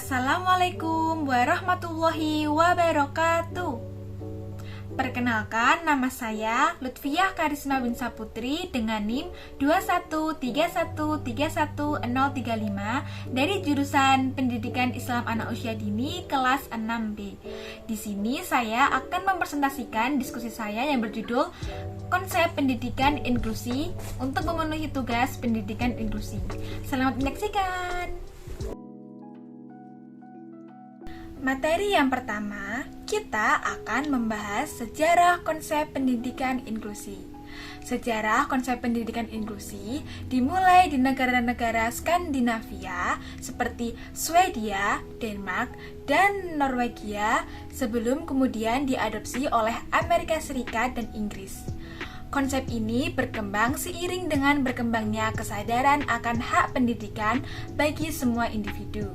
Assalamualaikum warahmatullahi wabarakatuh. Perkenalkan, nama saya Lutfiah Karisma Winsa Putri dengan NIM 21313131035 dari jurusan Pendidikan Islam Anak Usia Dini kelas 6B. Di sini saya akan mempresentasikan diskusi saya yang berjudul Konsep Pendidikan Inklusi untuk memenuhi tugas pendidikan inklusi. Selamat menyaksikan. Materi yang pertama, kita akan membahas sejarah konsep pendidikan inklusi. Sejarah konsep pendidikan inklusi dimulai di negara-negara Skandinavia seperti Swedia, Denmark, dan Norwegia sebelum kemudian diadopsi oleh Amerika Serikat dan Inggris. Konsep ini berkembang seiring dengan berkembangnya kesadaran akan hak pendidikan bagi semua individu.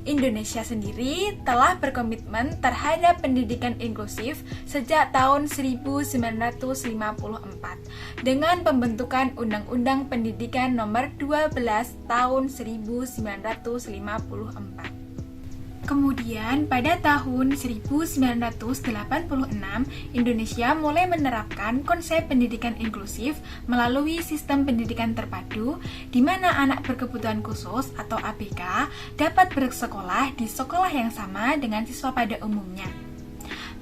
Indonesia sendiri telah berkomitmen terhadap pendidikan inklusif sejak tahun 1954 dengan pembentukan Undang-Undang Pendidikan Nomor 12 Tahun 1954. Kemudian pada tahun 1986, Indonesia mulai menerapkan konsep pendidikan inklusif melalui sistem pendidikan terpadu, di mana anak berkebutuhan khusus atau ABK dapat bersekolah di sekolah yang sama dengan siswa pada umumnya.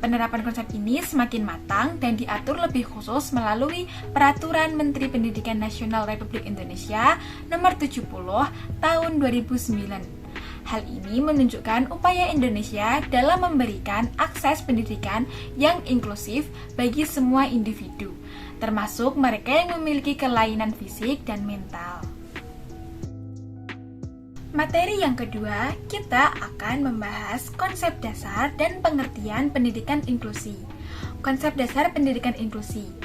Penerapan konsep ini semakin matang dan diatur lebih khusus melalui Peraturan Menteri Pendidikan Nasional Republik Indonesia Nomor 70 Tahun 2009. Hal ini menunjukkan upaya Indonesia dalam memberikan akses pendidikan yang inklusif bagi semua individu, termasuk mereka yang memiliki kelainan fisik dan mental. Materi yang kedua, kita akan membahas konsep dasar dan pengertian pendidikan inklusi. Konsep dasar pendidikan inklusi.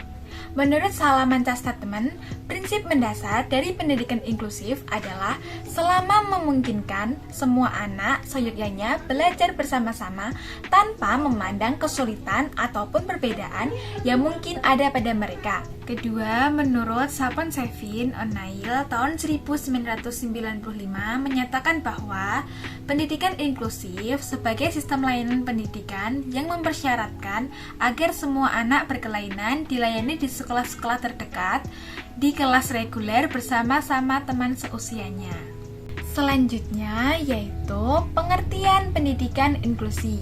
Menurut Salamanca Statement, prinsip mendasar dari pendidikan inklusif adalah selama memungkinkan semua anak seyogyanya belajar bersama-sama tanpa memandang kesulitan ataupun perbedaan yang mungkin ada pada mereka. Kedua, menurut Sapon Sevin Onail tahun 1995 menyatakan bahwa pendidikan inklusif sebagai sistem layanan pendidikan yang mempersyaratkan agar semua anak berkelainan dilayani di sekolah-sekolah terdekat di kelas reguler bersama-sama teman seusianya. Selanjutnya yaitu pengertian pendidikan inklusi.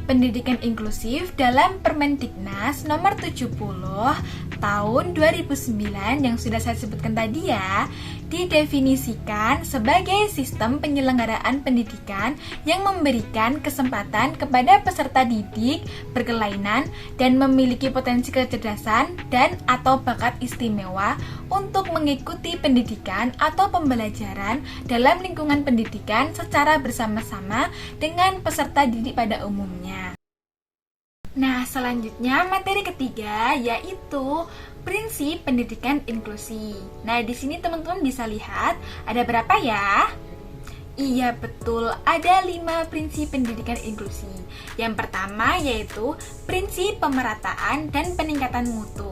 Pendidikan inklusif dalam Permendiknas Nomor 70 Tahun 2009 yang sudah saya sebutkan tadi ya, didefinisikan sebagai sistem penyelenggaraan pendidikan yang memberikan kesempatan kepada peserta didik berkelainan dan memiliki potensi kecerdasan dan atau bakat istimewa untuk mengikuti pendidikan atau pembelajaran dalam lingkungan pendidikan secara bersama-sama dengan peserta didik pada umumnya. Nah, selanjutnya materi ketiga yaitu prinsip pendidikan inklusi. Nah, di sini teman-teman bisa lihat ada berapa ya? Iya betul, ada 5 prinsip pendidikan inklusi. Yang pertama yaitu prinsip pemerataan dan peningkatan mutu.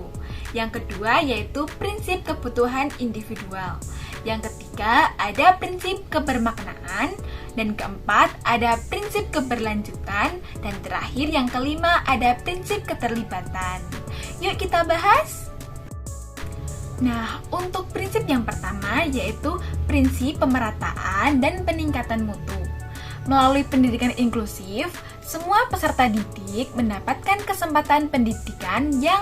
Yang kedua yaitu prinsip kebutuhan individual. Yang ketiga ada prinsip kebermaknaan. Dan keempat ada prinsip keberlanjutan. Dan terakhir yang kelima ada prinsip keterlibatan. Yuk kita bahas. Nah, untuk prinsip yang pertama yaitu prinsip pemerataan dan peningkatan mutu. Melalui pendidikan inklusif, semua peserta didik mendapatkan kesempatan pendidikan yang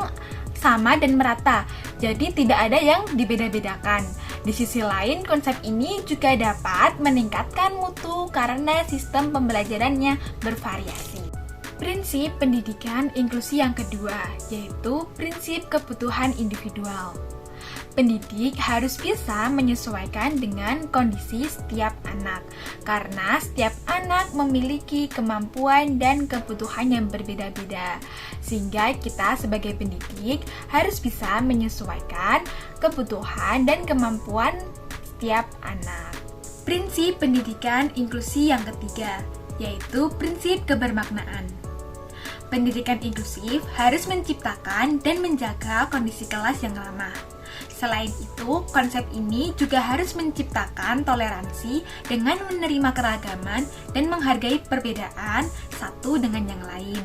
sama dan merata, jadi tidak ada yang dibeda-bedakan. Di sisi lain, konsep ini juga dapat meningkatkan mutu karena sistem pembelajarannya bervariasi. Prinsip pendidikan inklusi yang kedua, yaitu prinsip kebutuhan individual. Pendidik harus bisa menyesuaikan dengan kondisi setiap anak, karena setiap anak memiliki kemampuan dan kebutuhan yang berbeda-beda. Sehingga kita sebagai pendidik harus bisa menyesuaikan kebutuhan dan kemampuan setiap anak. Prinsip pendidikan inklusi yang ketiga, yaitu prinsip kebermaknaan. Pendidikan inklusif harus menciptakan dan menjaga kondisi kelas yang ramah. Selain itu, konsep ini juga harus menciptakan toleransi dengan menerima keragaman dan menghargai perbedaan satu dengan yang lain,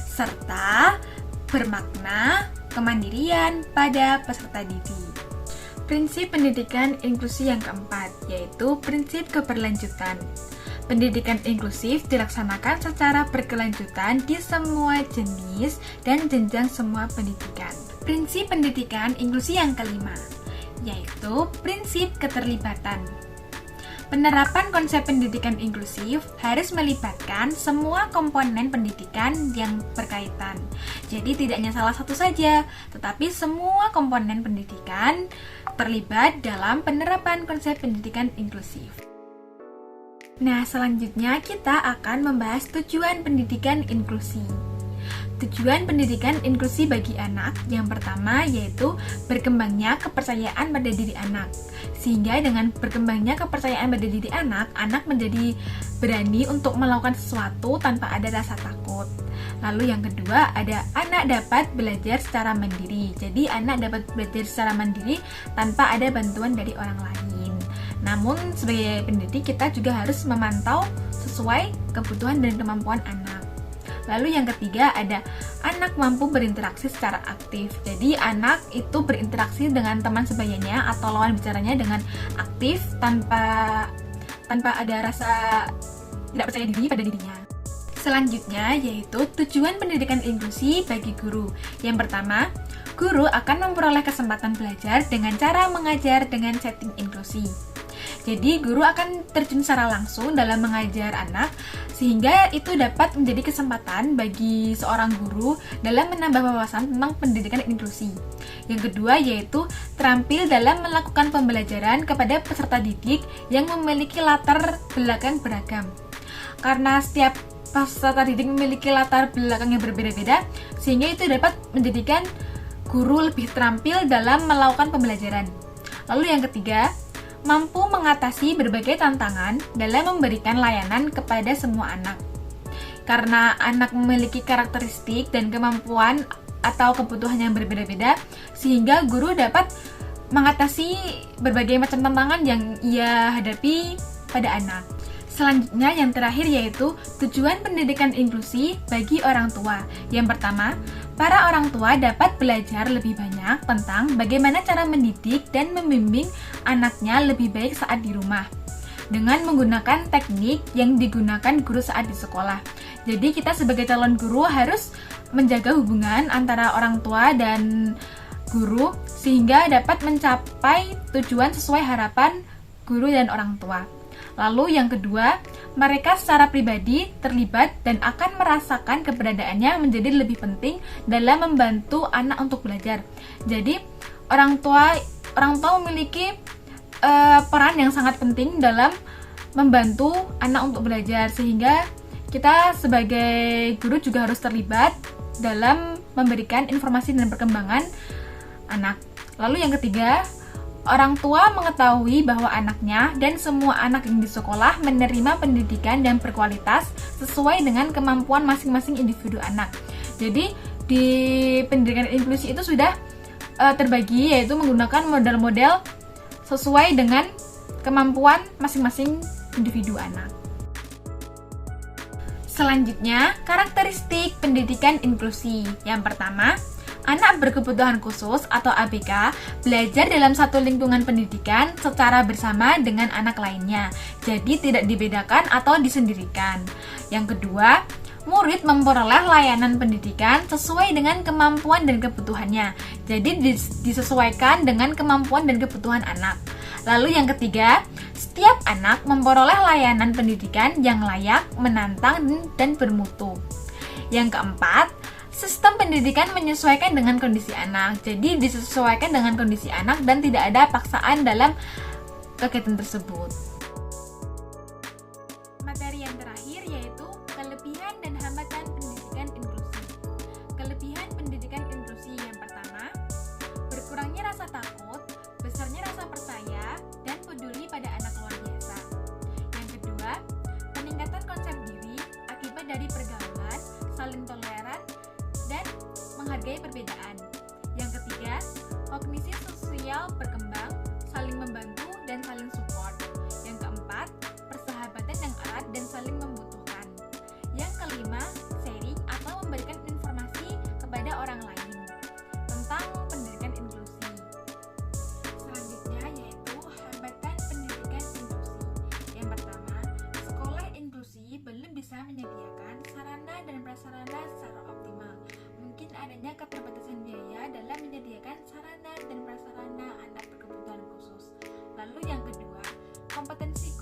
serta bermakna kemandirian pada peserta didik. Prinsip pendidikan inklusi yang keempat, yaitu prinsip keberlanjutan. Pendidikan inklusif dilaksanakan secara berkelanjutan di semua jenis dan jenjang semua pendidikan. Prinsip pendidikan inklusi yang kelima, yaitu prinsip keterlibatan. Penerapan konsep pendidikan inklusif harus melibatkan semua komponen pendidikan yang berkaitan. Jadi tidak hanya salah satu saja, tetapi semua komponen pendidikan terlibat dalam penerapan konsep pendidikan inklusif. Nah, selanjutnya kita akan membahas tujuan pendidikan inklusi. Tujuan pendidikan inklusi bagi anak yang pertama yaitu berkembangnya kepercayaan pada diri anak. Sehingga dengan berkembangnya kepercayaan pada diri anak, anak menjadi berani untuk melakukan sesuatu tanpa ada rasa takut. Lalu yang kedua ada anak dapat belajar secara mandiri. Jadi anak dapat belajar secara mandiri tanpa ada bantuan dari orang lain. Namun sebagai pendidik kita juga harus memantau sesuai kebutuhan dan kemampuan anak. Lalu yang ketiga ada anak mampu berinteraksi secara aktif. Jadi anak itu berinteraksi dengan teman sebayanya atau lawan bicaranya dengan aktif tanpa ada rasa tidak percaya diri pada dirinya. Selanjutnya yaitu tujuan pendidikan inklusi bagi guru. Yang pertama, guru akan memperoleh kesempatan belajar dengan cara mengajar dengan setting inklusi. Jadi guru akan terjun secara langsung dalam mengajar anak, sehingga itu dapat menjadi kesempatan bagi seorang guru dalam menambah wawasan tentang pendidikan inklusi. Yang kedua yaitu terampil dalam melakukan pembelajaran kepada peserta didik yang memiliki latar belakang beragam. Karena setiap peserta didik memiliki latar belakang yang berbeda-beda, sehingga itu dapat menjadikan guru lebih terampil dalam melakukan pembelajaran. Lalu yang ketiga, mampu mengatasi berbagai tantangan dalam memberikan layanan kepada semua anak. Karena anak memiliki karakteristik dan kemampuan atau kebutuhan yang berbeda-beda, sehingga guru dapat mengatasi berbagai macam tantangan yang ia hadapi pada anak. Selanjutnya yang terakhir yaitu tujuan pendidikan inklusi bagi orang tua. Yang pertama, para orang tua dapat belajar lebih banyak tentang bagaimana cara mendidik dan membimbing anaknya lebih baik saat di rumah dengan menggunakan teknik yang digunakan guru saat di sekolah. Jadi kita sebagai calon guru harus menjaga hubungan antara orang tua dan guru sehingga dapat mencapai tujuan sesuai harapan guru dan orang tua. Lalu yang kedua, mereka secara pribadi terlibat dan akan merasakan keberadaannya menjadi lebih penting dalam membantu anak untuk belajar. Jadi orang tua memiliki peran yang sangat penting dalam membantu anak untuk belajar, sehingga kita sebagai guru juga harus terlibat dalam memberikan informasi dan perkembangan anak. Lalu yang ketiga, orang tua mengetahui bahwa anaknya dan semua anak yang di sekolah menerima pendidikan yang berkualitas sesuai dengan kemampuan masing-masing individu anak. Jadi di pendidikan inklusi itu sudah terbagi, yaitu menggunakan model-model sesuai dengan kemampuan masing-masing individu anak. Selanjutnya, karakteristik pendidikan inklusi. Yang pertama, anak berkebutuhan khusus atau ABK belajar dalam satu lingkungan pendidikan secara bersama dengan anak lainnya. Jadi tidak dibedakan atau disendirikan. Yang kedua, murid memperoleh layanan pendidikan sesuai dengan kemampuan dan kebutuhannya. Jadi disesuaikan dengan kemampuan dan kebutuhan anak. Lalu yang ketiga, setiap anak memperoleh layanan pendidikan yang layak, menantang, dan bermutu. Yang keempat, sistem pendidikan menyesuaikan dengan kondisi anak. Jadi disesuaikan dengan kondisi anak dan tidak ada paksaan dalam kegiatan tersebut. Materi yang terakhir yaitu kelebihan dan hambatan pendidikan inklusi. Kelebihan pendidikan inklusi yang pertama, berkurangnya rasa takut, besarnya rasa percaya, dan peduli pada anak luar biasa. Yang kedua, peningkatan konsep diri akibat dari pergaulan, saling toleran, dan menghargai perbedaan. Yang ketiga, kognisi sosial sosial berkembang, saling membantu, dan saling support. Yang keempat, persahabatan yang erat dan saling membutuhkan. Yang kelima, sharing atau memberikan informasi kepada orang lain tentang pendidikan inklusi. Selanjutnya yaitu hambatan pendidikan inklusi. Yang pertama, sekolah inklusi belum bisa menyediakan sarana dan prasarana secara optimal. Mungkin adanya keterbatasan biaya dalam menyediakan sarana dan prasarana anak berkebutuhan khusus. Lalu yang kedua, kompetensi